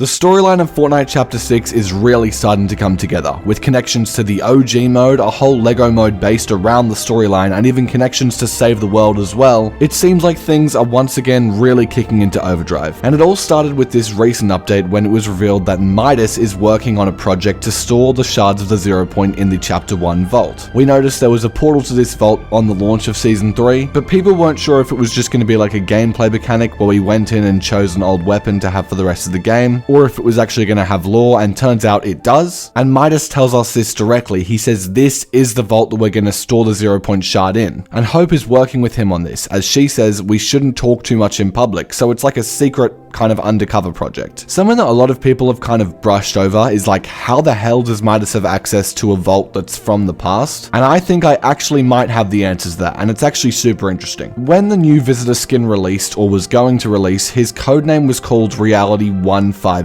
The storyline of Fortnite Chapter 6 is really starting to come together, with connections to the OG mode, a whole LEGO mode based around the storyline, and even connections to Save the World as well. It seems like things are once again really kicking into overdrive. And it all started with this recent update when it was revealed that 6’s is working on a project to store the shards of the 0 point in the Chapter 1 vault. We noticed there was a portal to this vault on the launch of Season 3, but people weren't sure if it was just going to be like a gameplay mechanic where we went in and chose an old weapon to have for the rest of the game, or if it was actually going to have lore, and turns out it does. And 6’s tells us this directly. He says this is the vault that we're going to store the 0 point shard in. And Hope is working with him on this, as she says we shouldn't talk too much in public, so it's like a secret kind of undercover project. Something that a lot of people have kind of brushed over is like, how the hell does 6’s have access to a vault that's from the past? And I think I actually might have the answers to that, and it's actually super interesting. When the new visitor skin released, or was going to release, his codename was called Reality 157.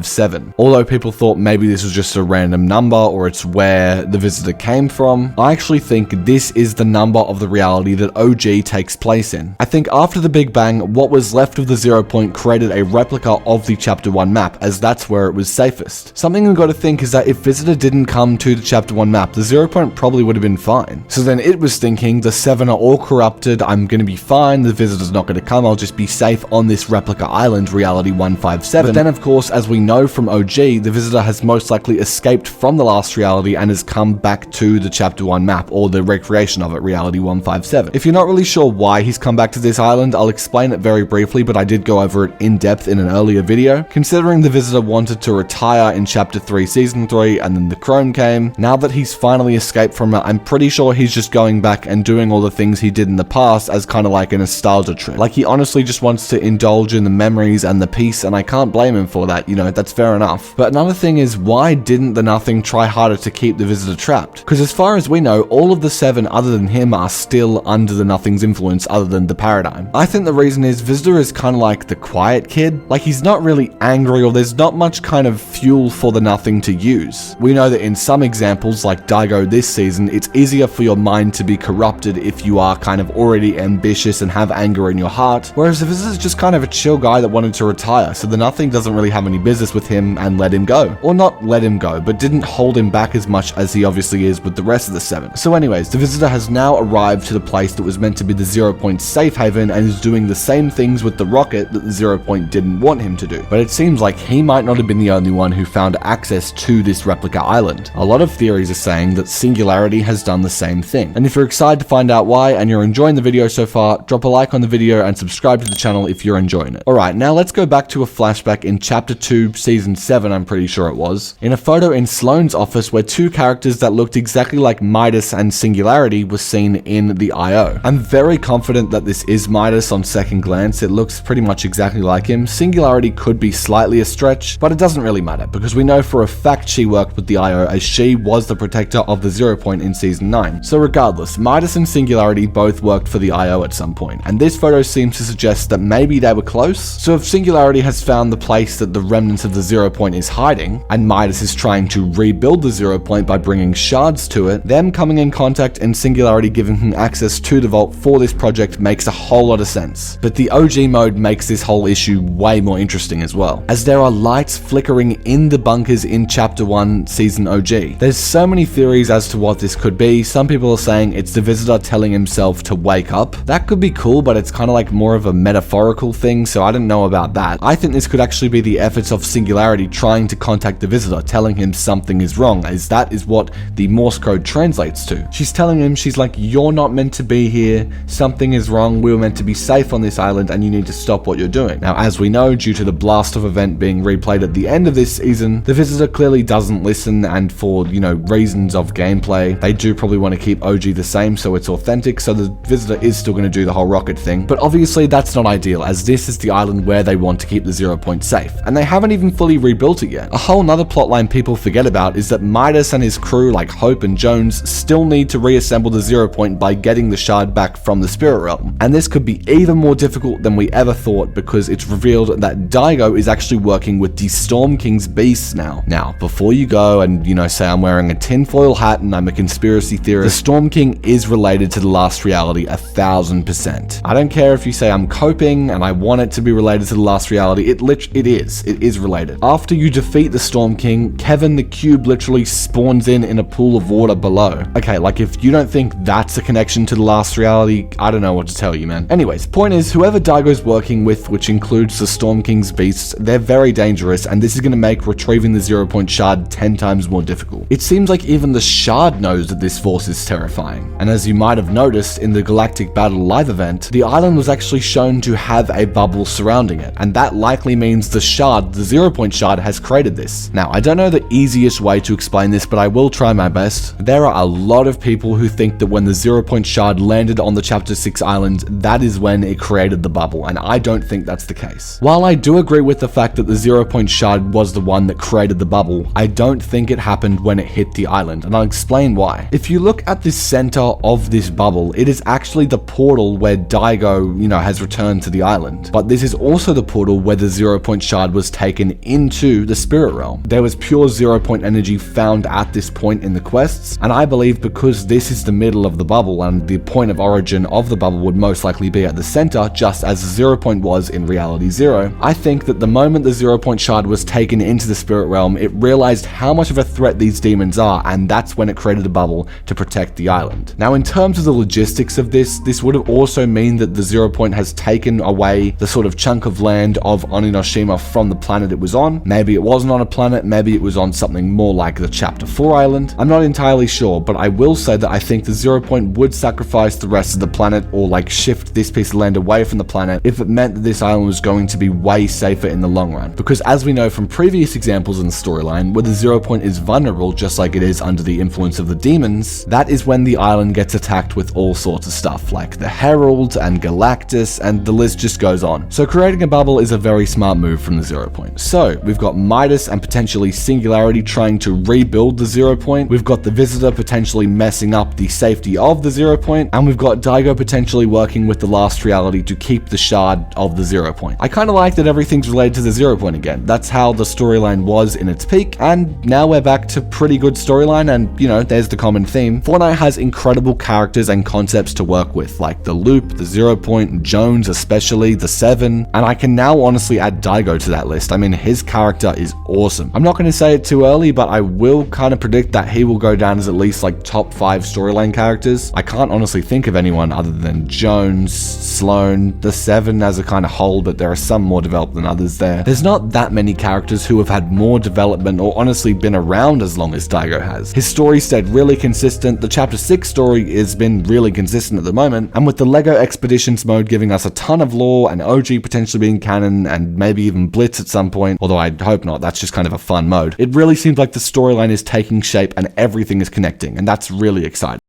Although people thought maybe this was just a random number or it's where the visitor came from, I actually think this is the number of the reality that OG takes place in. I think after the Big Bang, what was left of the 0 point created a replica of the Chapter 1 map, as that's where it was safest. Something we've got to think is that if visitor didn't come to the Chapter 1 map, the 0 point probably would have been fine. So then it was thinking, the 7 are all corrupted, I'm going to be fine, the visitor's not going to come, I'll just be safe on this replica island, Reality 157. But then of course, as we know from OG, the visitor has most likely escaped from the last reality and has come back to the Chapter 1 map, or the recreation of it, Reality 157. If you're not really sure why he's come back to this island, I'll explain it very briefly, but I did go over it in depth in an earlier video. Considering the visitor wanted to retire in Chapter 3 Season 3 and then the Chrome came, now that he's finally escaped from it, I'm pretty sure he's just going back and doing all the things he did in the past as kind of like a nostalgia trip. Like, he honestly just wants to indulge in the memories and the peace, and I can't blame him for that, you know, that's fair enough. But another thing is, why didn't the Nothing try harder to keep the visitor trapped? Because as far as we know, all of the 7 other than him are still under the Nothing's influence other than the Paradigm. I think the reason is visitor is kind of like the quiet kid. Like, he's not really angry, or there's not much kind of fuel for the Nothing to use. We know that in some examples, like Daigo this season, it's easier for your mind to be corrupted if you are kind of already ambitious and have anger in your heart, whereas the visitor's just kind of a chill guy that wanted to retire, so the Nothing doesn't really have any business with him and let him go. Or not let him go, but didn't hold him back as much as he obviously is with the rest of the 7. So anyways, the visitor has now arrived to the place that was meant to be the 0 point safe haven and is doing the same things with the rocket that the 0 point didn't want him to do. But it seems like he might not have been the only one who found access to this replica island. A lot of theories are saying that Singularity has done the same thing. And if you're excited to find out why and you're enjoying the video so far, drop a like on the video and subscribe to the channel if you're enjoying it. Alright, now let's go back to a flashback in Chapter 2, Season 7, I'm pretty sure it was, in a photo in Sloane's office where 2 characters that looked exactly like 6’s and Singularity were seen in the I.O. I'm very confident that this is 6’s on second glance. It looks pretty much exactly like him. Singularity could be slightly a stretch, but it doesn't really matter because we know for a fact she worked with the I.O. as she was the protector of the 0 point in Season 9. So regardless, 6’s and Singularity both worked for the I.O. at some point, and this photo seems to suggest that maybe they were close. So if Singularity has found the place that the remnants of the 0 point is hiding, and 6’s is trying to rebuild the 0 point by bringing shards to it, them coming in contact and Singularity giving him access to the vault for this project makes a whole lot of sense. But the OG mode makes this whole issue way more interesting as well, as there are lights flickering in the bunkers in Chapter 1 Season OG. There's so many theories as to what this could be. Some people are saying it's the visitor telling himself to wake up. That could be cool, but it's kind of like more of a metaphorical thing, so I don't know about that. I think this could actually be the efforts of Singularity trying to contact the visitor, telling him something is wrong, as that is what the Morse code translates to. She's telling him, she's like, you're not meant to be here, something is wrong, we were meant to be safe on this island and you need to stop what you're doing. Now, as we know, due to the blast of event being replayed at the end of this season, the visitor clearly doesn't listen, and for, you know, reasons of gameplay, they do probably want to keep OG the same so it's authentic, so the visitor is still going to do the whole rocket thing. But obviously that's not ideal, as this is the island where they want to keep the 0 point safe, and they haven't even fully rebuilt it yet. A whole nother plotline people forget about is that 6’s and his crew like Hope and Jones still need to reassemble the 0 point by getting the shard back from the spirit realm. And this could be even more difficult than we ever thought, because it's revealed that Daigo is actually working with the Storm King's beasts now. Now, before you go and, you know, say I'm wearing a tinfoil hat and I'm a conspiracy theorist, the Storm King is related to the last reality 1000%. I don't care if you say I'm coping and I want it to be related to the last reality, it is related. After you defeat the Storm King, Kevin the Cube literally spawns in a pool of water below. Okay, like if you don't think that's a connection to the last reality, I don't know what to tell you, man. Anyways, point is, whoever Daigo's working with, which includes the Storm King's beasts, they're very dangerous, and this is going to make retrieving the 0-point shard 10 times more difficult. It seems like even the shard knows that this force is terrifying, and as you might have noticed in the Galactic Battle live event, the island was actually shown to have a bubble surrounding it, and that likely means the shard, the 0-point shard, has created this. Now, I don't know the easiest way to explain this, but I will try my best. There are a lot of people who think that when the 0-point shard landed on the Chapter 6 island, that is when it created the bubble, and I don't think that's the case. While I do agree with the fact that the 0-point shard was the one that created the bubble, I don't think it happened when it hit the island, and I'll explain why. If you look at the center of this bubble, it is actually the portal where Daigo, has returned to the island. But this is also the portal where the 0-point shard was taken into the spirit realm. There was pure 0-point energy found at this point in the quests, and I believe because this is the middle of the bubble and the point of origin of the bubble would most likely be at the center, just as the 0-point was in Reality Zero, I think that the moment the 0-point shard was taken into the spirit realm, it realized how much of a threat these demons are, and that's when it created a bubble to protect the island. Now, in terms of the logistics of this would have also mean that the 0-point has taken away the sort of chunk of land of Oninoshima from the planet it was on. Maybe it wasn't on a planet, maybe it was on something more like the Chapter 4 island. I'm not entirely sure, but I will say that I think the 0-point would sacrifice the rest of the planet or shift this piece of land away from the planet if it meant that this island was going to be way safer in the long run. Because as we know from previous examples in the storyline, where the 0-point is vulnerable just like it is under the influence of the demons, that is when the island gets attacked with all sorts of stuff like the Herald and Galactus, and the list just goes on. So creating a bubble is a very smart move from the 0-point. So we've got Midas and potentially Singularity trying to rebuild the 0-point, we've got the Visitor potentially messing up the safety of the 0-point, and we've got Daigo potentially working with the last reality to keep the shard of the 0-point. I kind of like that everything's related to the 0-point again. That's how the storyline was in its peak, and now we're back to pretty good storyline, and there's the common theme. Fortnite has incredible characters and concepts to work with, like the Loop, the 0-point, Jones especially, the 7, and I can now honestly add Daigo to that list. I mean, his character is awesome. I'm not going to say it too early, but I will kind of predict that he will go down as at least top 5 storyline characters. I can't honestly think of anyone other than Jones, Sloan, the 7 as a kind of whole, but there are some more developed than others there. There's not that many characters who have had more development or honestly been around as long as Daigo has. His story stayed really consistent. The Chapter 6 story has been really consistent at the moment, and with the LEGO Expeditions mode giving us a ton of lore and OG potentially being canon and maybe even Blitz at some point, although I hope not, that's just kind of a fun mode. It really seems like the storyline is taking shape and everything is connecting, and that's really exciting.